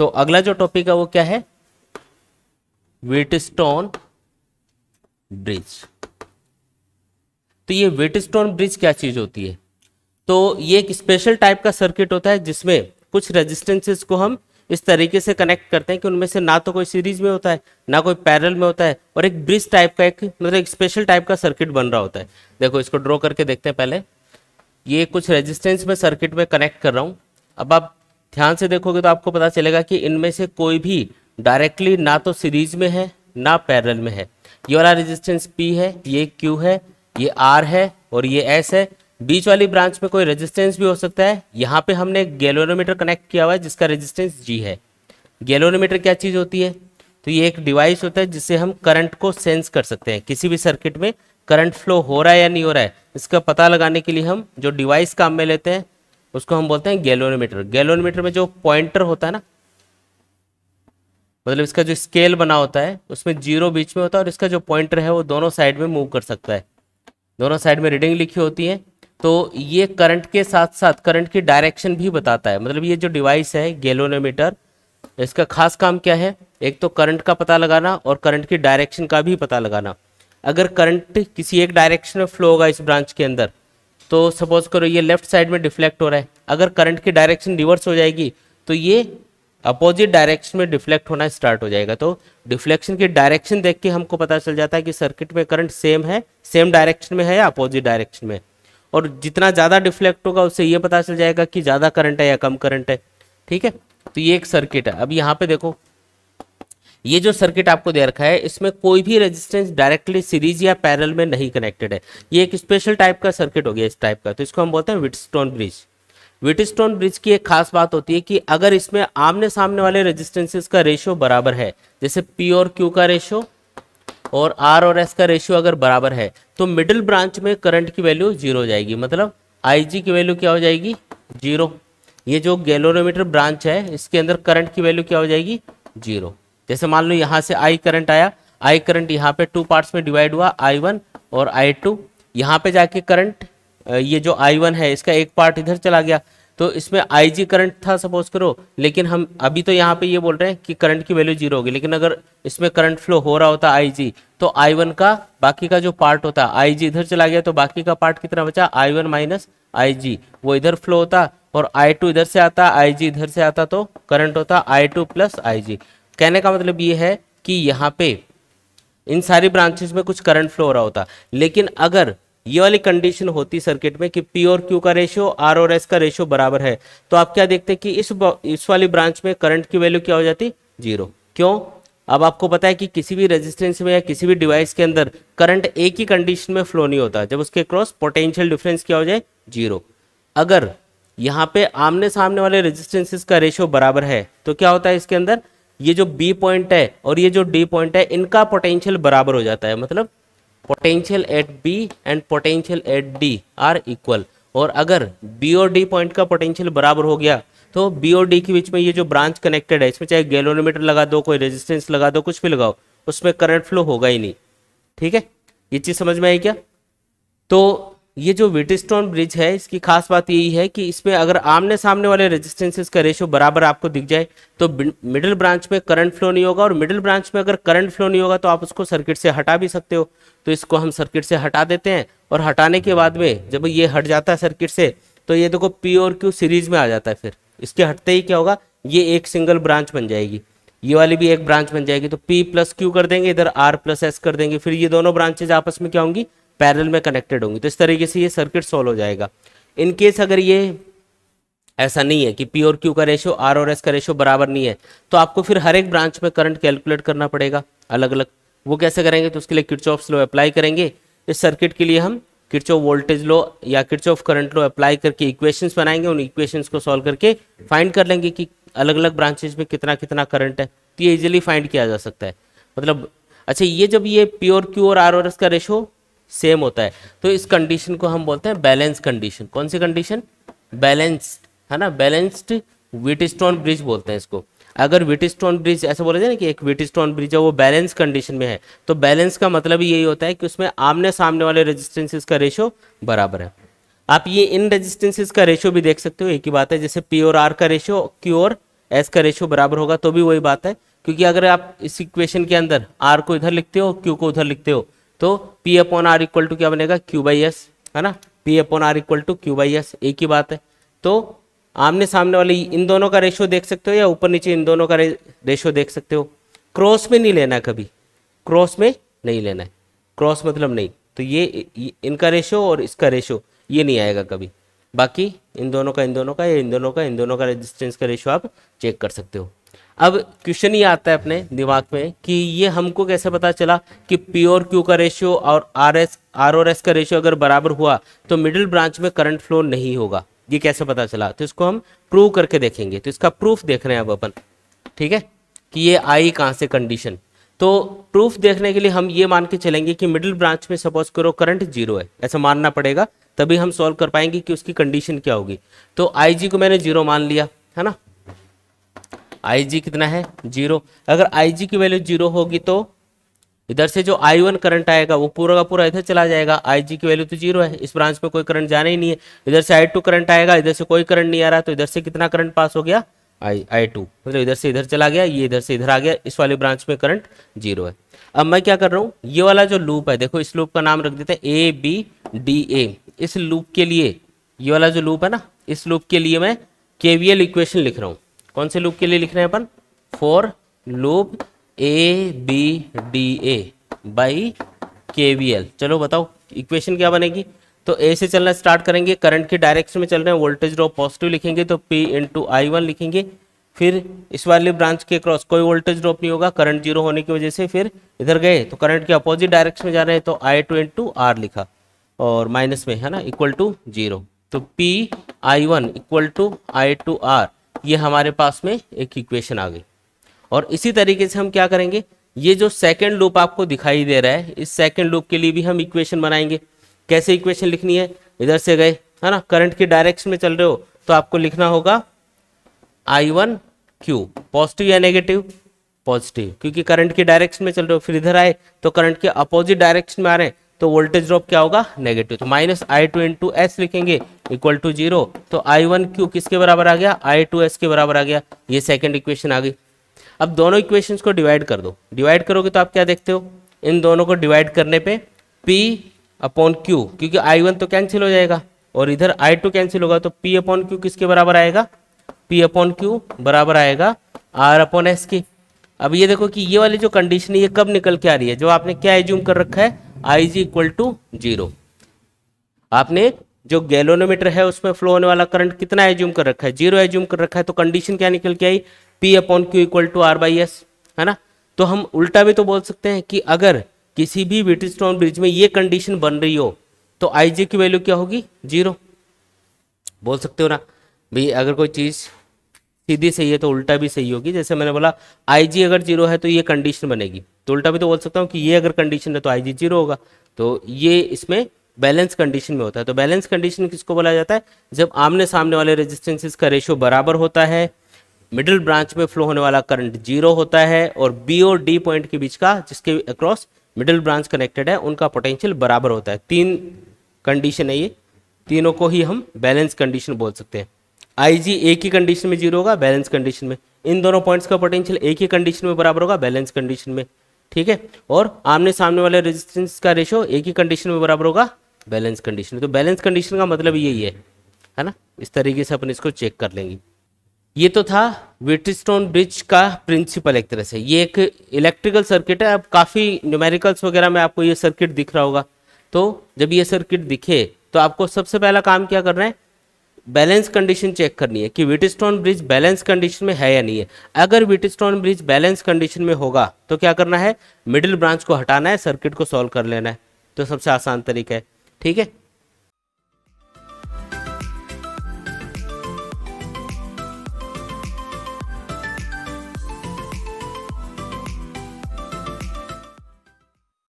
तो अगला जो टॉपिक है वो क्या है, व्हीटस्टोन ब्रिज। तो ये व्हीटस्टोन ब्रिज क्या चीज होती है, तो ये एक स्पेशल टाइप का सर्किट होता है जिसमें कुछ रेजिस्टेंसेस को हम इस तरीके से कनेक्ट करते हैं कि उनमें से ना तो कोई सीरीज में होता है ना कोई पैरेलल में होता है, और एक ब्रिज टाइप का एक मतलब एक स्पेशल टाइप का सर्किट बन रहा होता है। देखो इसको ड्रॉ करके देखते हैं पहले। ये कुछ रेजिस्टेंस में सर्किट में कनेक्ट कर रहा हूँ। अब आप ध्यान से देखोगे तो आपको पता चलेगा कि इनमें से कोई भी डायरेक्टली ना तो सीरीज में है ना पैरेलल में है। ये वाला रेजिस्टेंस P है, ये Q है, ये R है और ये S है। बीच वाली ब्रांच में कोई रेजिस्टेंस भी हो सकता है। यहाँ पे हमने एक गैल्वेनोमीटर कनेक्ट किया हुआ है जिसका रेजिस्टेंस G है। गैल्वेनोमीटर क्या चीज़ होती है, तो ये एक डिवाइस होता है जिससे हम करंट को सेंस कर सकते हैं। किसी भी सर्किट में करंट फ्लो हो रहा है या नहीं हो रहा है इसका पता लगाने के लिए हम जो डिवाइस काम में लेते हैं उसको हम बोलते हैं गैल्वेनोमीटर। गैल्वेनोमीटर में जो पॉइंटर होता है ना, मतलब इसका जो स्केल बना होता है उसमें 0 बीच में होता है और इसका जो पॉइंटर है वो दोनों साइड में मूव कर सकता है। दोनों साइड में रीडिंग लिखी होती है। तो ये करंट के साथ साथ करंट की डायरेक्शन भी बताता है। मतलब ये जो डिवाइस है गैल्वेनोमीटर, इसका खास काम क्या है, एक तो करंट का पता लगाना और करंट की डायरेक्शन का भी पता लगाना। अगर करंट किसी एक डायरेक्शन में फ्लो होगा इस ब्रांच के अंदर, तो सपोज करो ये लेफ्ट साइड में डिफ्लेक्ट हो रहा है, अगर करंट की डायरेक्शन रिवर्स हो जाएगी तो ये अपोजिट डायरेक्शन में डिफ्लेक्ट होना स्टार्ट हो जाएगा। तो डिफ्लेक्शन की डायरेक्शन देख के हमको पता चल जाता है कि सर्किट में करंट सेम है, सेम डायरेक्शन में है या अपोजिट डायरेक्शन में। और जितना ज़्यादा डिफ्लेक्ट होगा उससे ये पता चल जाएगा कि ज़्यादा करंट है या कम करंट है। ठीक है, तो ये एक सर्किट है। अब यहाँ पे देखो, ये जो सर्किट आपको दे रखा है इसमें कोई भी रेजिस्टेंस डायरेक्टली सीरीज या पैरेलल में नहीं कनेक्टेड है। ये एक स्पेशल टाइप का सर्किट हो गया इस टाइप का, तो इसको हम बोलते हैं व्हीटस्टोन ब्रिज। व्हीटस्टोन ब्रिज की एक खास बात होती है कि अगर इसमें आमने सामने वाले रेजिस्टेंसेस का रेशियो बराबर है, जैसे P और Q का रेशियो और R और S का रेशियो अगर बराबर है, तो मिडिल ब्रांच में करंट की वैल्यू 0 हो जाएगी। मतलब IG की वैल्यू क्या हो जाएगी, 0। ये जो गैल्वेनोमीटर ब्रांच है इसके अंदर करंट की वैल्यू क्या हो जाएगी, 0। जैसे मान लो यहाँ से I करंट आया, I करंट यहाँ पे 2 पार्ट्स में डिवाइड हुआ, I1 और I2। यहाँ पे जाके करंट ये जो I1 है इसका एक पार्ट इधर चला गया, तो इसमें IG करंट था सपोज करो, लेकिन हम अभी तो यहाँ पे ये बोल रहे हैं कि करंट की वैल्यू 0 होगी, लेकिन अगर इसमें करंट फ्लो हो रहा होता IG, तो I1 का बाकी का जो पार्ट होता, IG इधर चला गया तो बाकी का पार्ट कितना बचा, I1 माइनस IG, वो इधर फ्लो होता और I2 इधर से आता, IG इधर से आता, तो करंट होता I2 प्लस IG। कहने का मतलब ये है कि यहाँ पे इन सारी ब्रांचेस में कुछ करंट फ्लो हो रहा होता। लेकिन अगर ये वाली कंडीशन होती सर्किट में कि P और Q का रेशियो R और S का रेशियो बराबर है, तो आप क्या देखते हैं कि इस वाली ब्रांच में करंट की वैल्यू क्या हो जाती, 0। क्यों, अब आपको पता है कि किसी भी रेजिस्टेंस में या किसी भी डिवाइस के अंदर करंट एक ही कंडीशन में फ्लो नहीं होता, जब उसके क्रॉस पोटेंशियल डिफरेंस क्या हो जाए, 0। अगर यहाँ पे आमने सामने वाले रेजिस्टेंसेस का रेशियो बराबर है तो क्या होता है, इसके अंदर ये जो B पॉइंट है और ये जो D पॉइंट है इनका पोटेंशियल बराबर हो जाता है। मतलब potential at B and potential at D are equal. और अगर B और D पॉइंट का पोटेंशियल बराबर हो गया तो B और D के बीच में ये जो ब्रांच कनेक्टेड है इसमें चाहे गैल्वेनोमीटर लगा दो, कोई रेजिस्टेंस लगा दो, कुछ भी लगाओ, उसमें करंट फ्लो होगा ही नहीं। ठीक है, ये चीज़ समझ में आई क्या। तो ये जो व्हीटस्टोन ब्रिज है इसकी खास बात यही है कि इसमें अगर आमने सामने वाले रेजिस्टेंसेस का रेशियो बराबर आपको दिख जाए तो मिडिल ब्रांच में करंट फ्लो नहीं होगा, और मिडिल ब्रांच में अगर करंट फ्लो नहीं होगा तो आप उसको सर्किट से हटा भी सकते हो। तो इसको हम सर्किट से हटा देते हैं, और हटाने के बाद में जब ये हट जाता है सर्किट से तो ये देखो P और Q सीरीज में आ जाता है। फिर इसके हटते ही क्या होगा, ये एक सिंगल ब्रांच बन जाएगी, ये वाली भी एक ब्रांच बन जाएगी। तो P प्लस Q कर देंगे, इधर R प्लस S कर देंगे, फिर ये दोनों ब्रांचेज आपस में क्या होंगी, पैरेलल में कनेक्टेड होंगी। तो इस तरीके से ये सर्किट सॉल्व हो जाएगा। इन केस अगर ये ऐसा नहीं है कि P और Q का रेशियो R और S का रेशियो बराबर नहीं है, तो आपको फिर हर एक ब्रांच में करंट कैलकुलेट करना पड़ेगा अलग अलग। वो कैसे करेंगे, तो उसके लिए किरचॉफ्स लॉ अप्लाई करेंगे। इस सर्किट के लिए हम किरचॉफ वोल्टेज लॉ या किरचॉफ करंट लॉ अप्लाई करके इक्वेशंस बनाएंगे, उन इक्वेशंस को सॉल्व करके फाइंड कर लेंगे कि अलग अलग ब्रांचेज में कितना कितना करंट है। तो ये इजीली फाइंड किया जा सकता है। मतलब अच्छा, ये जब ये P और Q और R और S का रेशियो सेम होता है तो इस कंडीशन को हम बोलते हैं बैलेंस कंडीशन। कौन सी कंडीशन, बैलेंस्ड, है ना, बैलेंस्ड व्हीटस्टोन ब्रिज बोलते हैं इसको। अगर व्हीटस्टोन ब्रिज ऐसा बोला जाए ना कि एक व्हीटस्टोन ब्रिज है वो बैलेंस कंडीशन में है, तो बैलेंस का मतलब यही होता है कि उसमें आमने सामने वाले रेजिस्टेंसेस का रेशियो बराबर है। आप ये इन रेजिस्टेंसेस का रेशियो भी देख सकते हो, एक ही बात है। जैसे P और R का रेशियो Q और एस का रेशियो बराबर होगा, तो भी वही बात है, क्योंकि अगर आप इस इक्वेशन के अंदर आर को इधर लिखते हो, क्यू को उधर लिखते हो, तो P upon R equal to क्या बनेगा, क्यू बाई एस, है ना, P upon R equal to Q by S, एक ही बात है। तो आमने सामने वाले इन दोनों का रेशियो देख सकते हो या ऊपर नीचे इन दोनों का रेशियो देख सकते हो। क्रॉस में नहीं लेना है कभी, क्रॉस में नहीं लेना है, क्रॉस मतलब नहीं, तो ये इनका रेशियो और इसका रेशियो ये नहीं आएगा कभी। बाकी इन दोनों का इन दोनों का या इन दोनों का रेजिस्टेंस का रेशियो आप चेक कर सकते हो। अब क्वेश्चन ये आता है अपने दिमाग में कि ये हमको कैसे पता चला कि पी और क्यू का रेशियो और आर और एस का रेशियो अगर बराबर हुआ तो मिडिल ब्रांच में करंट फ्लो नहीं होगा, ये कैसे पता चला? तो इसको हम प्रूव करके देखेंगे। तो इसका प्रूफ देख रहे हैं अब अपन, ठीक है, कि ये आई कहाँ से कंडीशन। तो प्रूफ देखने के लिए हम ये मान के चलेंगे कि मिडिल ब्रांच में सपोज करो करंट जीरो है, ऐसा मानना पड़ेगा, तभी हम सॉल्व कर पाएंगे कि उसकी कंडीशन क्या होगी। तो आई जी को मैंने जीरो मान लिया, है ना, आई जी कितना है, जीरो। अगर आई जी की वैल्यू जीरो होगी तो इधर से जो I1 करंट आएगा वो पूरा का पूरा इधर चला जाएगा, IG की वैल्यू तो जीरो है, इस ब्रांच में कोई करंट जाना ही नहीं है। इधर से I2 करंट आएगा, इधर से कोई करंट नहीं आ रहा, तो इधर से कितना करंट पास हो गया, I2, मतलब इधर से इधर चला गया, ये इधर से इधर आ गया, इस वाले ब्रांच में करंट जीरो है। अब मैं क्या कर रहा हूँ, ये वाला जो लूप है, देखो इस लूप का नाम रख देते हैं ABDA। इस लूप के लिए, ये वाला जो लूप है ना, इस लूप के लिए मैं KVL इक्वेशन लिख रहा हूँ। कौन से लूप के लिए लिख रहे हैं अपन, for loop ABDA by KVL। चलो बताओ इक्वेशन क्या बनेगी। तो ए से चलना स्टार्ट करेंगे, करंट की डायरेक्शन में चल रहे हैं, वोल्टेज ड्रॉप पॉजिटिव लिखेंगे तो P इंटू I1 लिखेंगे। फिर इस वाले ब्रांच के क्रॉस कोई वोल्टेज ड्रॉप नहीं होगा, करंट जीरो होने की वजह से। फिर इधर गए तो करंट के अपोजिट डायरेक्शन में जा रहे हैं, तो I2 इंटू R लिखा और माइनस में, है ना, इक्वल टू जीरो। तो P I1 equal to I2 R, ये हमारे पास में एक इक्वेशन आ गई। और इसी तरीके से हम क्या करेंगे, ये जो सेकंड लूप आपको दिखाई दे रहा है, इस सेकंड लूप के लिए भी हम इक्वेशन बनाएंगे। कैसे इक्वेशन लिखनी है, इधर से गए, है ना, करंट की डायरेक्शन में चल रहे हो तो आपको लिखना होगा I1 Q, पॉजिटिव या नेगेटिव, पॉजिटिव, क्योंकि करंट की डायरेक्शन में चल रहे हो। फिर इधर आए तो करंट के अपोजिट डायरेक्शन में आ रहे हैं, तो वोल्टेज ड्रॉप क्या होगा, नेगेटिव, तो माइनस I2 इंटू एस लिखेंगे इक्वल टू जीरो। तो I1 Q किसके बराबर आ गया, I2 S के बराबर आ गया। ये सेकंड इक्वेशन आ गई। अब दोनों इक्वेशंस को डिवाइड कर दो, डिवाइड करोगे तो आप क्या देखते हो, इन दोनों को डिवाइड करने पे P अपॉन Q, क्योंकि I1 तो कैंसिल हो जाएगा और इधर I2 कैंसिल होगा, तो P अपॉन Q किसके बराबर आएगा, P अपॉन Q बराबर आएगा R अपॉन S की। अब ये देखो कि ये वाली जो कंडीशन है ये कब निकल के आ रही है, जो आपने क्या एज्यूम कर रखा है, IG इक्वल टू जीरो। आपने जो गैलोनोमीटर है उसमें फ्लो होने वाला करंट कितना एज्यूम कर रखा है, जीरो एज्यूम कर रखा है, तो कंडीशन क्या निकल के आई, P upon Q equal to R by S, है ना। तो हम उल्टा भी तो बोल सकते हैं कि अगर किसी भी व्हीटस्टोन ब्रिज में ये कंडीशन बन रही हो तो IG की वैल्यू क्या होगी, जीरो, बोल सकते हो ना भाई। अगर कोई चीज़ सीधी सही है तो उल्टा भी सही होगी। जैसे मैंने बोला IG अगर जीरो है तो ये कंडीशन बनेगी, तो उल्टा भी तो बोल सकता हूँ कि ये अगर कंडीशन है तो IG जीरो होगा। तो ये इसमें बैलेंस कंडीशन में होता है। तो बैलेंस कंडीशन किसको बोला जाता है, जब आमने सामने वाले रेजिस्टेंसेस का रेशियो बराबर होता है, मिडिल ब्रांच में फ्लो होने वाला करंट जीरो होता है और B और D पॉइंट के बीच का, जिसके अक्रॉस मिडिल ब्रांच कनेक्टेड है, उनका पोटेंशियल बराबर होता है। तीन कंडीशन है ये, तीनों को ही हम बैलेंस कंडीशन बोल सकते हैं। IG एक ही कंडीशन में जीरो होगा, बैलेंस कंडीशन में। इन दोनों पॉइंट्स का पोटेंशियल एक ही कंडीशन में बराबर होगा, बैलेंस कंडीशन में, ठीक है। और आमने सामने वाले रेजिस्टेंस का रेशियो एक ही कंडीशन में बराबर होगा, बैलेंस कंडीशन में। तो बैलेंस कंडीशन का मतलब यही है ना। इस तरीके से अपन इसको चेक कर लेंगे। ये तो था व्हीटस्टोन ब्रिज का प्रिंसिपल एक तरह से। ये एक इलेक्ट्रिकल सर्किट है। अब काफ़ी न्यूमेरिकल्स वगैरह में आपको ये सर्किट दिख रहा होगा। तो जब ये सर्किट दिखे तो आपको सबसे पहला काम क्या करना है, बैलेंस कंडीशन चेक करनी है कि व्हीटस्टोन ब्रिज बैलेंस कंडीशन में है या नहीं है। अगर व्हीटस्टोन ब्रिज बैलेंस कंडीशन में होगा तो क्या करना है, मिडिल ब्रांच को हटाना है, सर्किट को सॉल्व कर लेना है। तो सबसे आसान तरीका है, ठीक है।